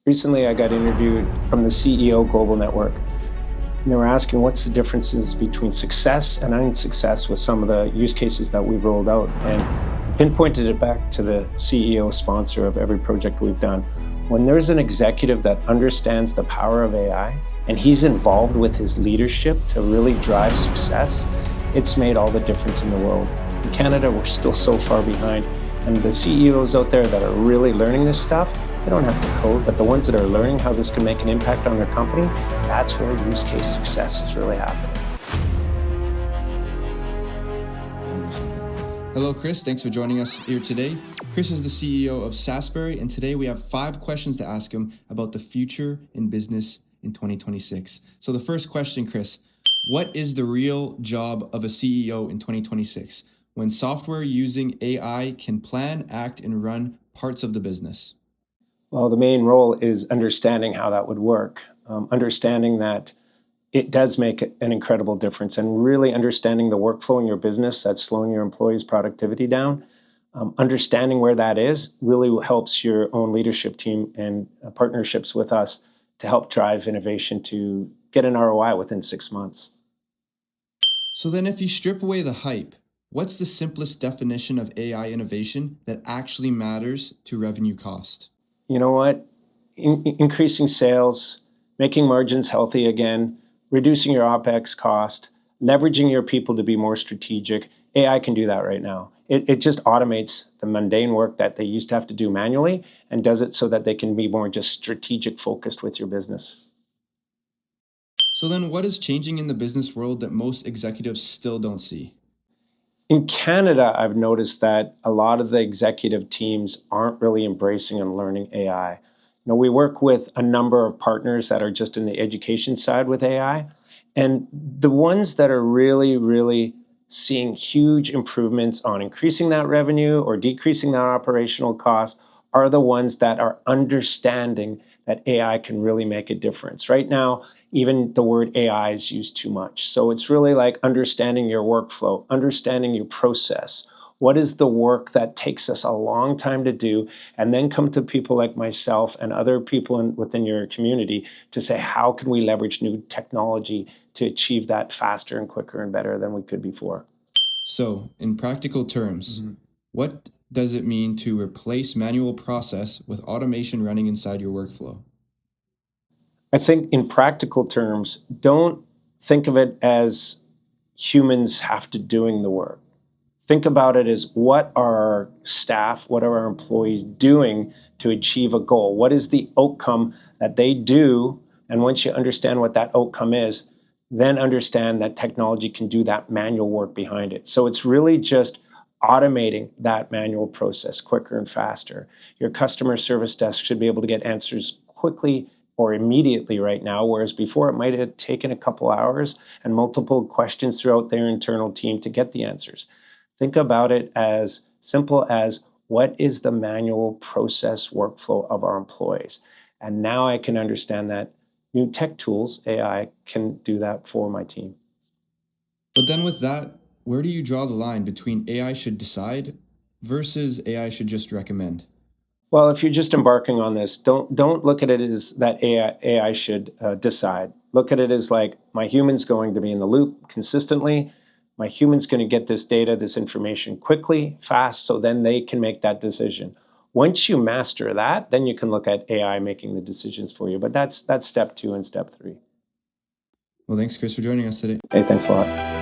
Recently, I got interviewed from the CEO Global Network, and they were asking what's the differences between success and unsuccess with some of the use cases that we've rolled out, and pinpointed it back to the CEO sponsor of every project we've done. When there's an executive that understands the power of AI and he's involved with his leadership to really drive success, it's made all the difference in the world. In Canada, we're still so far behind, and the CEOs out there that are really learning this stuff, they don't have to code, but the ones that are learning how this can make an impact on their company, that's where use case success is really happening. Hello, Chris. Thanks for joining us here today. Chris is the CEO of SaaSberry, and today we have 5 questions to ask him about the future in business in 2026. So the first question, Chris, what is the real job of a CEO in 2026 when software using AI can plan, act, and run parts of the business? Well, the main role is understanding how that would work, understanding that it does make an incredible difference, and really understanding the workflow in your business that's slowing your employees' productivity down. Understanding where that is really helps your own leadership team and partnerships with us to help drive innovation to get an ROI within 6 months. So then if you strip away the hype, what's the simplest definition of AI innovation that actually matters to revenue cost? You know what? Increasing sales, making margins healthy again, reducing your OpEx cost, leveraging your people to be more strategic. AI can do that right now. It just automates the mundane work that they used to have to do manually and does it so that they can be more just strategic focused with your business. So then what is changing in the business world that most executives still don't see? In Canada, I've noticed that a lot of the executive teams aren't really embracing and learning AI. We work with a number of partners that are just in the education side with AI, and the ones that are really seeing huge improvements on increasing that revenue or decreasing that operational cost are the ones that are understanding that AI can really make a difference. Right now, even the word AI is used too much. So it's really like understanding your workflow, understanding your process. What is the work that takes us a long time to do? And then come to people like myself and other people within your community to say, how can we leverage new technology to achieve that faster and quicker and better than we could before? So in practical terms, what does it mean to replace manual process with automation running inside your workflow? I think in practical terms, don't think of it as humans have to doing the work. Think about it as what are our staff, what are our employees doing to achieve a goal? What is the outcome that they do? And once you understand what that outcome is, then understand that technology can do that manual work behind it. So it's really just automating that manual process quicker and faster. Your customer service desk should be able to get answers quickly or immediately right now, whereas before it might have taken a couple hours and multiple questions throughout their internal team to get the answers. Think about it as simple as what is the manual process workflow of our employees? And now I can understand that new tech tools, AI, can do that for my team. But then with that, where do you draw the line between AI should decide versus AI should just recommend? Well, if you're just embarking on this, don't look at it as that AI should decide. Look at it as like my human's going to be in the loop consistently. My human's going to get this data, this information quickly, fast, so then they can make that decision. Once you master that, then you can look at AI making the decisions for you. But that's step 2 and step 3. Well, thanks, Chris, for joining us today. Hey, thanks a lot.